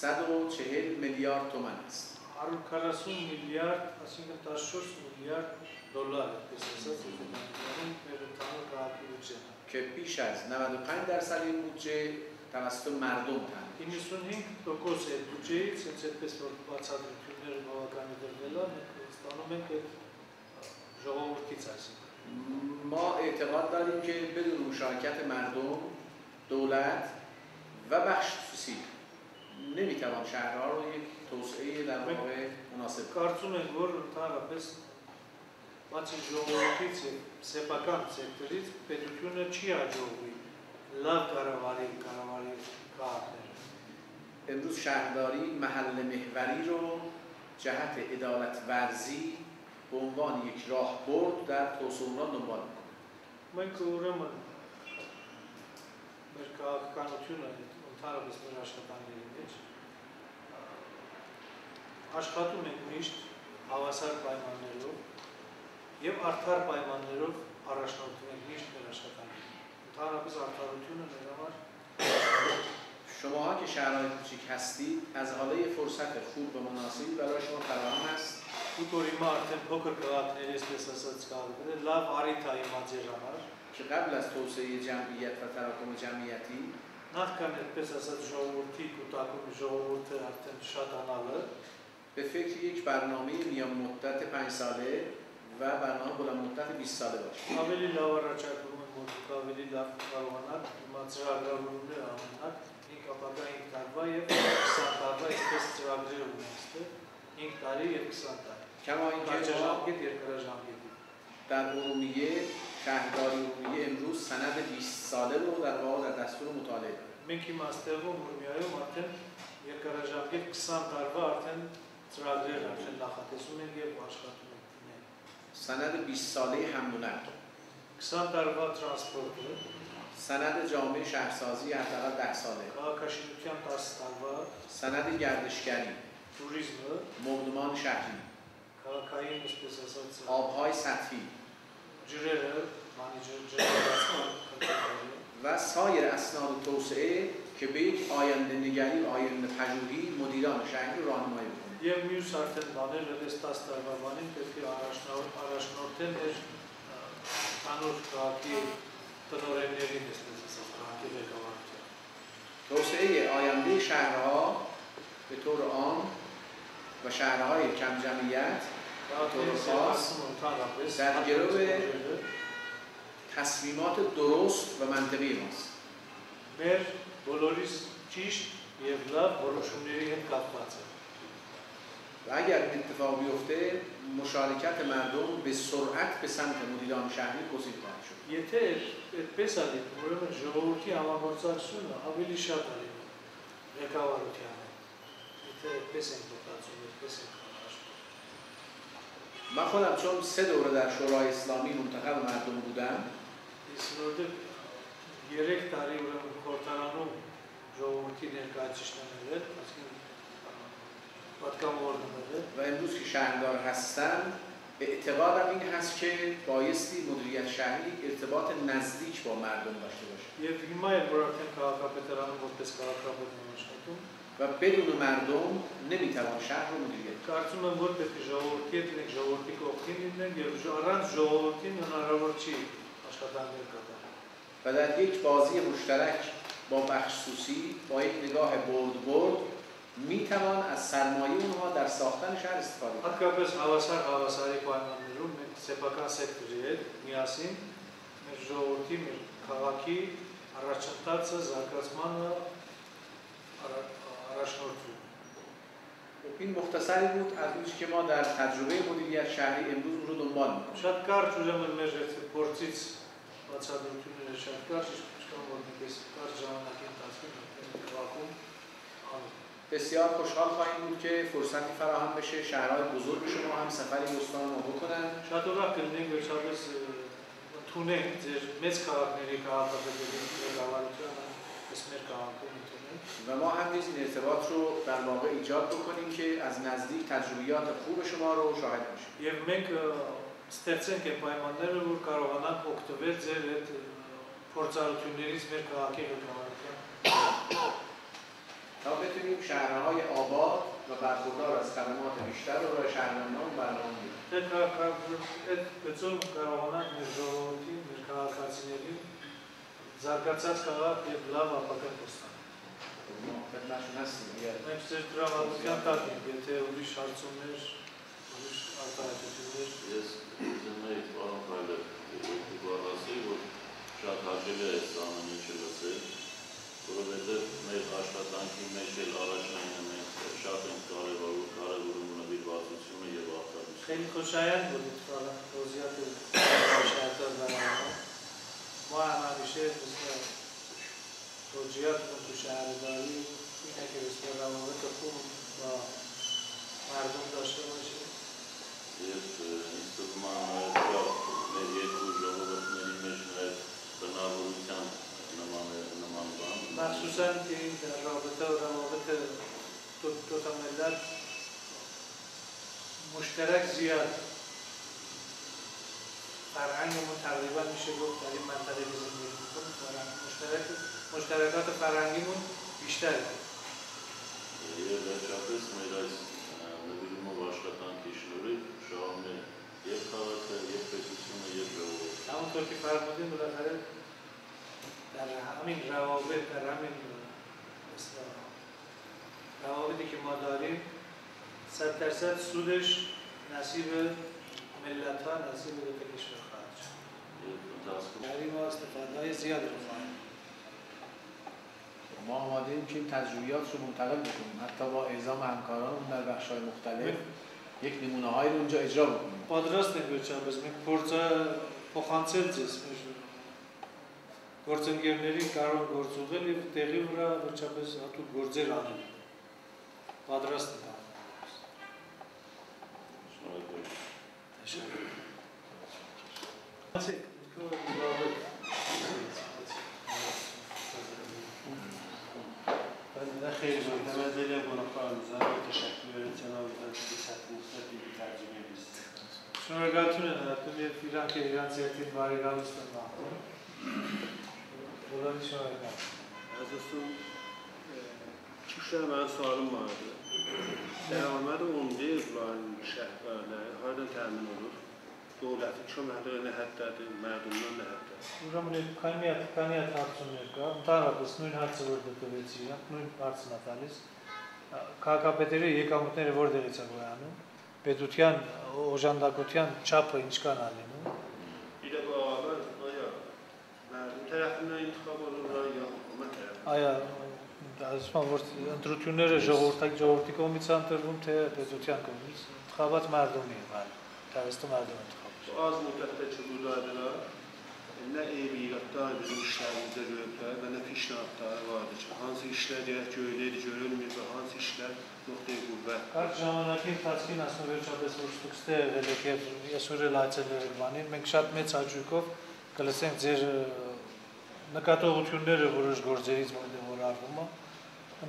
140 میلیارد تومان است. 140 میلیارد، այսինքն 14 میلیارد دلار که بیش از 95% این بودجه توسط مردم تامین میشه. 95% بودجه سنسپس بازاریابی‌های باباگانی دلار استانم که جوابی هست. ما اعتقاد داریم که بدون مشارکت مردم، دولت و بخش خصوصی نمیتوان شهرها رو یک توسعه در واقع مناسب کارتون انگار تاراپس بچه جوابیت سپاکان سکتوریت پدیتونه چی آجوبی لاف کاروانی کارتر. امروز شهرداری محل محوری رو جهت عدالت ورزی به عنوان یک راهبرد در توسعه دنبال می‌کنه. من کورم مرکاکانوتونه تاراپس می‌راشتانیش. Աշխատում ենք միշտ հավասար պայմաններով եւ արդար պայմաններով առաջնորդում ենք միշտ մեր աշխատանքը։ Ընդհանրապես արդարությունը մեր համար شماها که شهرهای کوچیک هستید از حاله فرصت خوب و مناسبی برای شما فراهم است. Ուտորի մարդը փոքր քաղաքների այսպես ասած կարող է լավ արիթ է իմաց իր համար که قبل از توسعه جمعیت و تراکم جمعیتی նախքան այսպես ասած ժողովրդի կուտակում ժողովուրդը արդեն շատանալը به فکر یک برنامه میان مدت 5 ساله و برنامه بلند مدت 20 ساله باشید. ավելի լավ առաջարկում եմ մոտիկ ավելի լավ կարողանալ ծրագրավորումներ անունակ 5 ապագա 5 տարվա եւ 20 տարվա այսպես ծրագրեր ունեցել 5 տարի եւ 20 տարի. کما اینکه در ارومیه شهرداری ارومیه امروز سند 20 ساله رو در واقع در دستور مطالعه داریم. մենք իմ աստեղում Ուրմիայում արդեն երկարաժամկետ 20 տարվա արդեն ծրագրեր արդեն նախատեսում են եւ աշխատում են։ سند 20 ساله حمل و نقل 20 տարվա տրանսպորտը سند جامعه شهرسازی حداقل 10 ساله քաղաքաշինության 10 տարվա سند گردشگری توریسم مبلمان شهری քաղաքային այսպես ասած آبهای سطحی ջրերը مانیجر و سایر اسناد توسعه که به یک آینده نگری و آینده پژوهی مدیران شهری رو راهنمایی می‌کنه. եւ մյուս արդեն բաները դες 10 տարվա բանին պետք է առաջնորդեն մեր անոր քաղաքի տնօրեններին այսպես ասած քաղաքի ղեկավարության. توسعه آینده شهرها به طور عام و شهرهای کم جمعیت به طور خاص در گرو تصمیمات درست و منطقی ماست. մեր բոլորիս ճիշտ եւ լավ որոշումների հետ կապված է. و اگر اتفاق بیفته مشارکت مردم به سرعت به سمت مدیران شهری گسیل خواهد شد. Եթե այդպես է դիտում, ուրեմն ժողովրդի համագործակցությունը ավելի շատ է լինում ղեկավարության հետ. Եթե այդպես են մտածում, այդպես են աշխատում. من خودم چون 3 دوره در شورای اسلامی منتخب مردم بودم Իսկ որտեղ 3 տարի ուրեմն խորհրդարանում ժողովրդի ներկայացուցիչներ են, այսինքն պատգամավորներ و امروز که شهردار هستم اعتقادم این هست که بایستی مدیریت شهری ارتباط نزدیک با مردم داشته باشه. Եվ հիմա էլ որ արդեն քաղաքապետարանը որպես քաղաքապետ է աշխատում و بدون مردم نمیتوان شهر رو مدیریت کرد. կարծում եմ որ պետք է ժողովրդի հետ լինենք, ժողովրդի կողքին լինենք եւ առանց ժողովրդին հնարավոր չի աշխատանքներ կատարել. و در یک بازی مشترک با بخش خصوصی با یک نگاه برد میتوان از سرمایه اونها در ساختن شهر استفاده کرد. Հատկապես հավասարի պայմաններում մենք սեփական սեկտորի հետ միասին մեր ժողովրդի, մեր քաղաքի առաջընթացը, զարգացմանը առաջնորդում. این مختصری بود از اونچه که ما در تجربه مدیریت شهری امروز اون رو دنبال میکنیم. Շատ կարճ ուրեմն մեր փորձից բացատրությունները շատ կարճ, ինչքան որ մենք կարճ ժամանակի ընթացքում քաղաքում بسیار خوشحال خواهیم بود که فرصتی فراهم بشه شهرهای بزرگ شما هم سفری استان ما بکنن. Շատ ուրախ կլինենք վերջապես ընդունենք ձեր մեծ քաղաքների քաղաքապետերի ղեկավարությունը այս մեր քաղաքում ընդունենք. و ما هم نیز این ارتباط رو در واقع ایجاد بکنیم که از نزدیک تجربیات خوب شما رو شاهد باشیم. Եվ մենք ստեղծենք այն պայմանները, որ կարողանանք օգտվել ձեր այդ փորձառություններից մեր քաղաքի ղեկավարության։ تا بتونیم شهرهای آباد و برخوردار از خدمات بیشتر رو برای شهروندان برنامه بگیریم. به‌طور کارآمد مجازاتی کارکاسینی زرگرچاس کار یبلا و پاکت هستند. ما خدمتشون هستیم. نمی‌شه درام آموزگار تاکید. یه تئوری شارتسونش، روش آلترناتیوش. زمینه فارم کرده. باراسی و شاید حاجیه استانانی چلوسه. برای میل آشپزانی میشل آرایشنامه شاید این کاری برون نبید واسطونه یه وقتا. خیلی خوشایند بود اتفاقا توضیحات شهردار برنامه. ما همیشه مثل توجیهاتمون تو شهرداری اینه که مثل روابط خوب با مردم داشته باشیم. استثمار می‌دید کوچه‌ها و نمی‌شه بنابراین نمایان. مخصوصاً که این رابطه و روابط دو تا ملت مشترک زیاد. فرهنگمون تقریبا میشه گفت در این منطقه که زندگی می‌کنیم مشترکات فرهنگیمون بیشتره. یه بچه‌هاست می‌راث نمی‌دونم واشقطان کشوری شامل یک کارت یک پسیسون یک جو. همونطور که فرمودین بالاخره در همین روابط در همین روابطی که ما داریم 100% سودش نصیب ملت‌ها نصیب دو تا کشور خواهد شد. یعنی ما استفاده‌های زیادی رو خواهیم. ما آماده‌ایم که این تجربیات رو منتقل بکنیم حتی با اعزام همکارانمون در بخش‌های مختلف یک نمونه‌هایی رو اونجا اجرا بکنیم. Պատրաստ ենք վերջապես մենք փորձը փոխանցել ձեզ մեր գործընկերների կարող գործ ուղղել եւ տեղի վրա վերջապես հատուկ գործեր անել։ Պատրաստ ենք։ خیلی ممنون از دلیل گناهکارانم تشکر جناب وزیر سطحی ترجمه بیست. Շնորհակալություն եմ հատում եւ իրանք իրանց երթին բարի գալուստ են մաղթում։ Բոլորի շնորհակալ։ از دوستون من سوالم vardı. درآمد عمده ابراهیم شهرانه هایدن تامین olur. Devletin çöp məhəllə həddadır, mərdumdan nə həddadır. Ուրեմն քանի հատ հարցումներ կա, ընդհանրապես նույն հարցը որ դրվեց իրանք, նույն հարցն է տալիս։ Քաղաքապետերը եկամուտները որտեղից է գոյանում, պետության օժանդակության չափը ինչ կան ալինում։ Bir de bu ağalar ya mərdum tərəfindən intiqam olurlar ya hökumət tərəfindən. Այո, ասում որ ընտրությունները ժողովրդի կողմից են տրվում, թե պետության կողմից, ընտրված mərdումի է, այլ təvəstə mərdum ընտրված։ Az müddətdə ki buradadırlar, nə eybiyyatlar bizim işlərimizdə görüblər və nə pişnahətlər vardır ki, hansı işlər deyək görülmür və hansı işlər nöqtəyi qüvvət. Կարճ ժամանակի ընթացքին ասում վերջապես որ ստուգստե եղել եք եւ ես ուրել այցելել եք բանին, մենք շատ մեծ հաճույքով կլսենք ձեր նկատողությունները որոշ գործերից որ արվում է,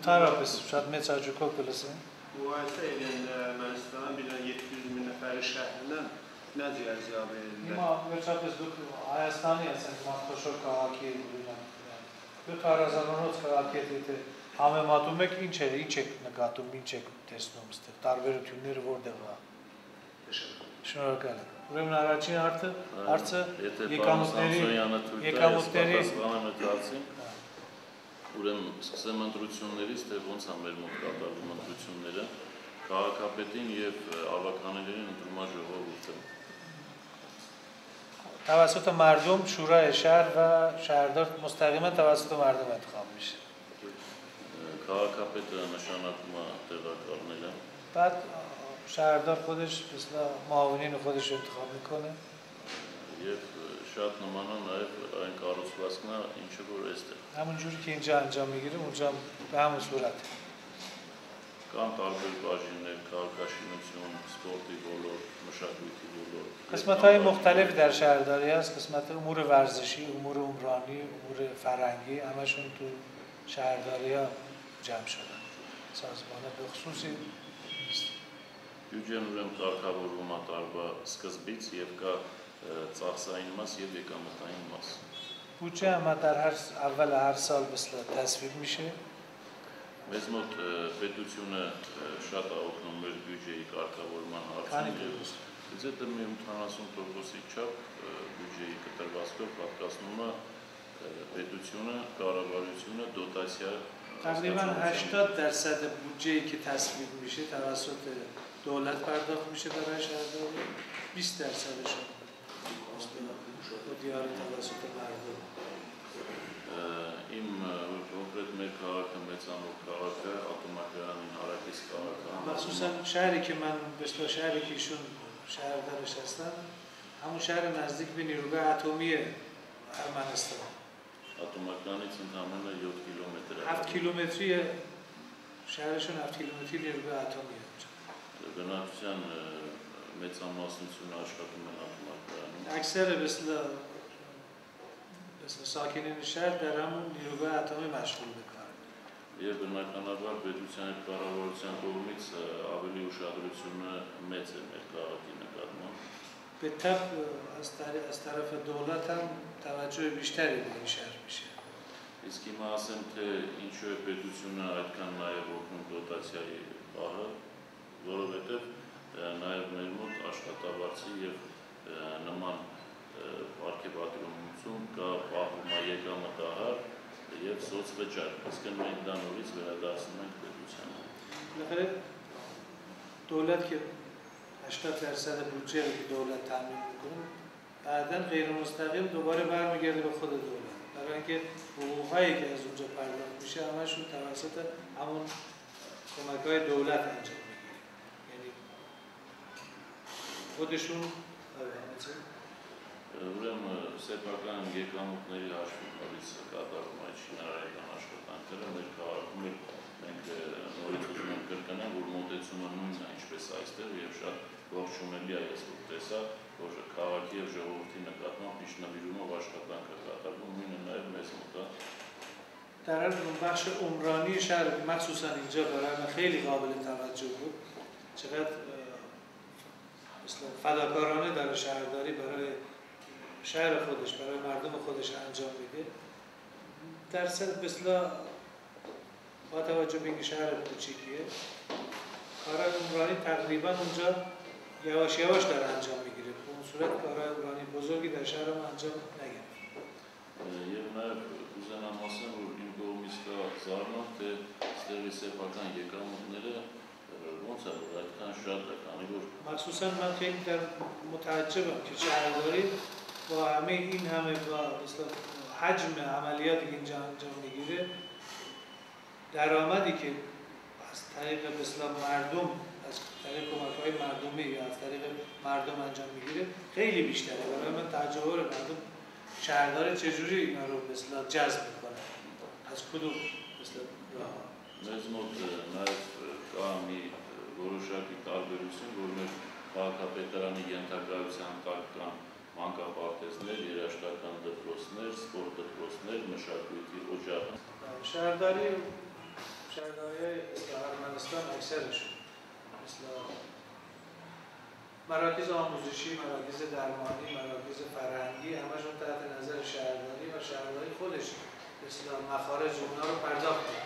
ընդհանրապես շատ մեծ հաճույքով կլսենք։ Müqayisə edəndə Ermənistanın bir 700.000 nəfəri şəhrindən nə cihazı verirlər? Հիմա վերջապես դուք Հայաստանի ասենք մարտոշոր քաղաքի օրինակ 7000-ից քաղաքի հետ համեմատում եք ինչ եք նկատում, ինչ եք տեսնում այստեղ, տարբերությունները որտեղ է։ Շնորհակալ եմ։ Ուրեմն առաջին հարցը եկամուտների ուրեմն սկսեմ ընտրություններից, թե ոնց է մեր մոտ կատարվում ընտրությունները, քաղաքապետին եւ ավականներին ընտրման ժողովուրդը։ توسط مردم شورای شهر و شهردار مستقیما توسط مردم انتخاب میشه. քաղաքապետը նշանակում է տեղակալները։ بعد شهردار خودش مثل معاونین خودش رو انتخاب میکنه. Եվ շատ նման է նաև այն կառուցվածքն է, ինչը որ այստեղ։ همونجوری که اینجا انجام میگیره اونجا به همون صورت. Կան տարբեր բաժիններ, քաղաքաշինություն, սպորտի ոլորտ, մշակույթի ոլորտ։ قسمت‌های مختلفی در شهرداری هست، قسمت امور ورزشی، امور عمرانی، امور فرهنگی همشون تو شهرداری‌ها جمع شدن. سازمان به خصوصی Բյուջեն ուրեմն կարգավորվում է տարվա սկզբից եւ կա ծախսային մաս եւ եկամտային մաս։ بودجه هم در اول هر سال مثل تصویب میشه. Մեզ մոտ պետությունը շատ է օգնում մեր բյուջեի կարգավորման հարցում։ Ձեզ դա մի 80%-ի չափ բյուջեի կտրվածքով պատկասնում է պետությունը, կառավարությունը դոտացիա تقریبا 80% بودجه‌ای که تصویب میشه توسط دولت پرداخت میشه برای شهرداری 20%ش دیار توسط مردم Իմ կոնկրետ մեր քաղաքը մեծանոց քաղաք է, ատոմակայանին հարակից քաղաք է։ مخصوصا شهری که من به شهری که ایشون شهردارش هستن همون شهر نزدیک به نیروگاه اتمی ارمنستان Ատոմականից ընդամենը 7 կիլոմետր է։ 7 کیلومتری شهرشون 7 کیلومتری نیروگاه اتمی է։ Բնակչության մեծամասնությունը աշխատում են ատոմակայանում։ اکثر مثل ساکنین شهر در همون نیروگاه اتمی مشغول به کار Եվ բնականաբար պետության հետ կառավարության կողմից ավելի ուշադրությունը մեծ է մեր քաղաքի նկատմամբ։ به طب از طرف دولت هم توجه بیشتری به این شهر میشه. Իսկ հիմա ասեմ, թե ինչու է պետությունը այդքան նաև օգնում դոտացիայի պահը, որովհետև նաև մեր մոտ աշխատավարձի եւ նման պարգևատրությունում կա պահում եկամտահար եւ սոցվճար, իսկ մենք դա նորից վերադարձնում ենք պետությանը։ بالاخره دولت که 80% بودجه رو که دولت تامین میکنه بعداً غیر مستقیم دوباره برمیگرده به خود دولت برای اینکه حقوق‌هایی که از اونجا پرداخت میشه همشون توسط همون کمک‌های دولت انجام میگیره یعنی خودشون Ուրեմն սեփական եկամուտների հաշվին նորից կատարում այդ շինարարական աշխատանքները մեր քաղաքում մենք նորից ուզում ենք կրկնել, որ մոտեցումը նույնն է ինչպես այստեղ եւ շատ ողջունելի է ես որ տեսա, որ քաղաքի եւ ժողովրդի նկատմամբ իշնավիրումով աշխատանք է կատարվում, նույնը նաեւ մեզ մոտ է։ در بخش عمرانی شهر مخصوصا اینجا برای من خیلی قابل توجه بود چقدر مثلا فداکارانه در شهرداری برای شهر خودش برای مردم خودش انجام میده درصد مثلا با توجه به اینکه شهر کوچیکیه کارهای عمرانی تقریبا اونجا یواش یواش داره انجام میگیره به اون صورت کارهای عمرانی بزرگی در شهر ما انجام نگرفت Եվ նաև ուզենամ ասեմ, որ իմ կողմից կա զարմանք, թե ստեղի սեփական եկամուտները ոնց է որ այդքան շատ է, քանի որ مخصوصا من خیلی متعجبم که شهرداری با همه این همه با حجم عملیاتی که اینجا انجام میگیره درآمدی که از طریق مثلا مردم از طریق کمک‌های مردمی یا از طریق مردم انجام میگیره خیلی بیشتره برای من تعجب مردم شهرداری چجوری اینا رو مثلا جذب میکنه از کدوم مثلا راه մեզ մոտ նաև կա մի որոշակի տարբերություն, որ մեր քաղաքապետարանի ենթակայության տակ կան մանկապարտեզներ, երաժշտական դպրոցներ, սպորտ դպրոցներ, մշակույթի օջախ։ شهرداری ارمنستان اکثرشون مثل مراکز آموزشی، مراکز درمانی، مراکز فرهنگی همشون تحت نظر شهرداری و شهرداری خودش مثل مخارج اونا رو پرداخت کنه.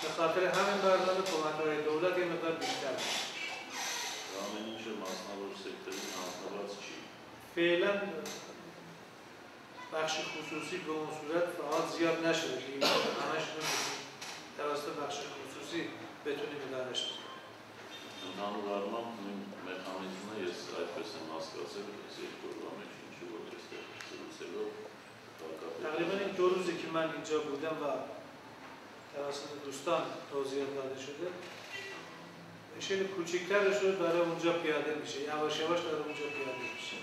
به خاطر همین برداشت کمک‌های دولت یه مقدار بیشتر Ամեն ինչը մասնավոր սեկտորին հանձնված չի։ فعلا بخش خصوصی به اون صورت فعال زیاد نشده که همش توسط بخش خصوصی بتونیم ادارهش کنیم. Ընդհանուր առմամբ նույն մեխանիզմը ես այդպես եմ հասկացել, այս երկրորդ մեջ ինչու որ այստեղ զրուցելով تقریبا این 2 روزی که من اینجا بودم و توسط دوستان توضیحات داده شده شیل کوچیک‌ترش رو داره اونجا پیاده میشه یواش یواش داره اونجا پیاده میشه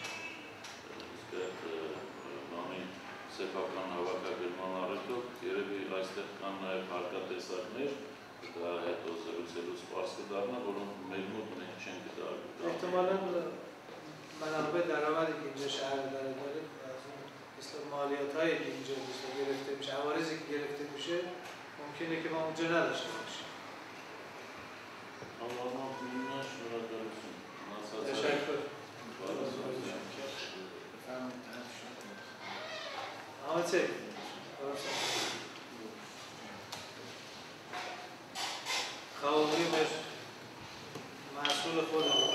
սեփական հավաքագրման առիթով երևի այստեղ կան նաև հարկատեսակներ, դա հետո զրուցելուց պարզ կդառնա, որոնք մեր մոտ մենք չենք գտարվում։ احتمالاً منابع درآمدی که اینجا شهرداری داره از اون مثل مالیات‌هایی که اینجا گرفته میشه، عوارضی که گرفته میشه ممکنه که ما اونجا نداشته باشیم. تشکر. Ahmet Sey. محصول خودمون